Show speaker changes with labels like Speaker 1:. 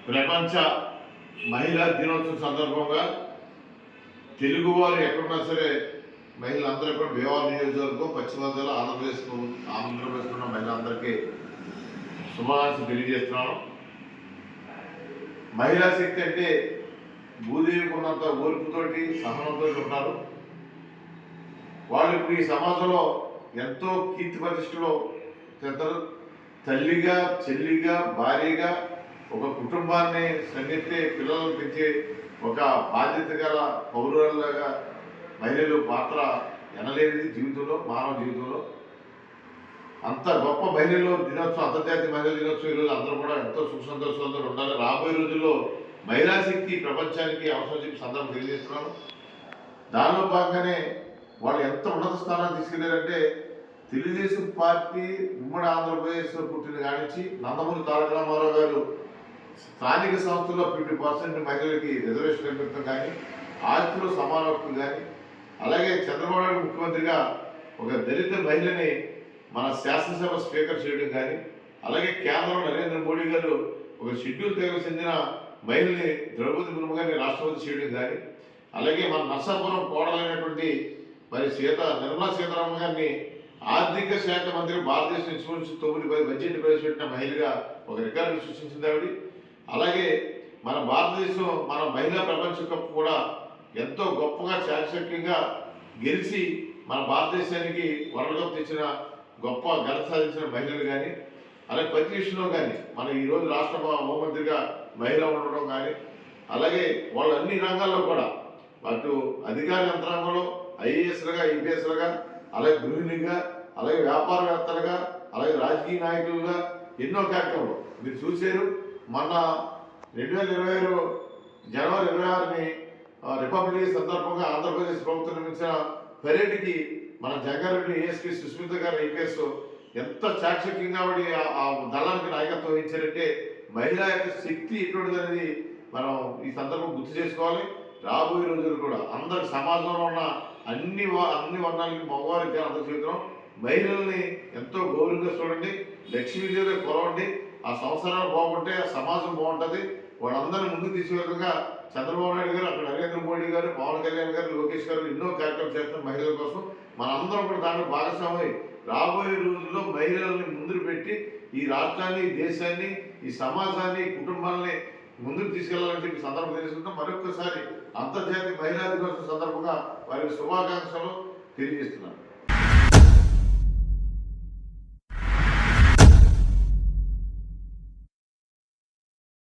Speaker 1: ప్రపంచ మహిళా దినోత్సవం సందర్భంగా తెలుగువారు ఎక్కడున్నా సరే మహిళలందరూ కూడా భీమవరం నియోజకవర్గం పశ్చిమ గోదావరి ఆంధ్రప్రదేశ్లో ఉన్న మహిళలందరికీ శుభాకాంక్షలు తెలియజేస్తున్నాను. మహిళా శక్తి అంటే భూదేవికి ఉన్నంత ఓర్పుతోటి సహనంతో ఉంటారు. వాళ్ళు ఇప్పుడు ఈ సమాజంలో ఎంతో కీర్తి ప్రతిష్టలో చెందారు. తల్లిగా, చెల్లిగా, భార్యగా ఒక కుటుంబాన్ని సంగెత్తే, పిల్లలను పెంచే ఒక బాధ్యత గల పౌరులాగా మహిళలు పాత్ర ఎనలేనిది జీవితంలో, మానవ జీవితంలో. అంత గొప్ప మహిళలు దినోత్సవం, అంతర్జాతీయ మహిళా దినోత్సవం ఈరోజు అందరూ కూడా ఎంతో సుఖ సంతోషాలతో ఉండాలి. రాబోయే రోజుల్లో మహిళా శక్తి ప్రపంచానికి అవసరం చెప్పి సందర్భం తెలియజేస్తున్నాను. దానిలో భాగంగానే వాళ్ళు ఎంత ఉన్నత స్థానాన్ని తీసుకెళ్లారంటే, తెలుగుదేశం పార్టీ ఉమ్మడి ఆంధ్రప్రదేశ్లో పుట్టిన కానించి నందమూరి తారక రామారావు గారు స్థానిక సంస్థల్లో 50% మహిళలకి రిజర్వేషన్ కల్పించడం కానీ, ఆస్తిలో సమాన హక్కు కానీ, అలాగే చంద్రబాబు నాయుడు ముఖ్యమంత్రిగా ఒక దళిత మహిళని మన శాసనసభ స్పీకర్ చేయడం కానీ, అలాగే కేంద్రంలో నరేంద్ర మోడీ గారు ఒక షెడ్యూల్ తెగకు చెందిన మహిళని ద్రౌపది ముర్ము గారిని రాష్ట్రపతి చేయడం కానీ, అలాగే మన నర్సాపురం కోడలైనటువంటి మరి నిర్మలా సీతారామన్ గారిని ఆర్థిక శాఖ మంత్రి భారతదేశం నుంచి 9-10 బడ్జెట్ ప్రవేశపెట్టిన మహిళగా ఒక రికార్డు సృష్టించింది ఆవిడ. అలాగే మన భారతదేశం మన మహిళా ప్రపంచ కప్ కూడా ఎంతో గొప్పగా చాకచక్యంగా గెలిచి మన భారతదేశానికి వరల్డ్ కప్ తెచ్చిన గొప్ప ఘనత సాధించిన మహిళలు కానీ, అలాగే ప్రతి విషయంలో కానీ మన ఈరోజు రాష్ట్ర హోంమంత్రిగా మహిళ ఉండడం కానీ, అలాగే వాళ్ళు అన్ని రంగాల్లో కూడా అటు అధికార యంత్రాంగంలో ఐఏఎస్లుగా, ఐపీఎస్లుగా, అలాగే గృహిణిగా, అలాగే వ్యాపారవేత్తలుగా, అలాగే రాజకీయ నాయకులుగా ఎన్నో కార్యక్రమాలు మీరు చూశారు. మొన్న 2022 జనవరి 26ని రిపబ్లిక్ సందర్భంగా ఆంధ్రప్రదేశ్ ప్రభుత్వం నిర్మించిన పరేడ్కి మన జంగారెడ్డి ఏఎస్పీ సుస్మిత గారు ఐపీఎస్ ఎంత చాకచక్యంగా ఆ దళానికి నాయకత్వం వహించారంటే, మహిళా యొక్క శక్తి ఎటువంటిది అనేది మనం ఈ సందర్భం గుర్తు చేసుకోవాలి. రాబోయే రోజులు కూడా అందరి సమాజంలో ఉన్న అన్ని వర్ణాలకి, మగవారికి అందరూ చెబుతున్నాం, మహిళల్ని ఎంతో గౌరవంగా చూడండి, లక్ష్మీదేవి కొలవండి. ఆ సంవత్సరాలు బాగుంటే ఆ సమాజం బాగుంటుంది. వాళ్ళందరినీ ముందుకు తీసుకెళ్ళగా చంద్రబాబు నాయుడు గారు, అక్కడ నరేంద్ర మోడీ గారు, పవన్ కళ్యాణ్ గారు, లోకేష్ గారు ఎన్నో కార్యక్రమాలు చేస్తున్నారు మహిళల కోసం. మనందరం కూడా దాంట్లో భాగస్వామి రాబోయే రోజుల్లో మహిళల్ని ముందు పెట్టి ఈ రాష్ట్రాన్ని, ఈ దేశాన్ని, ఈ సమాజాన్ని, ఈ కుటుంబాలని ముందుకు తీసుకెళ్లాలని చెప్పి సందర్భం తెలుసుకుంటాం. మరొకసారి అంతర్జాతీయ మహిళా దినోత్సవం సందర్భంగా వారికి శుభాకాంక్షలు తెలియజేస్తున్నారు.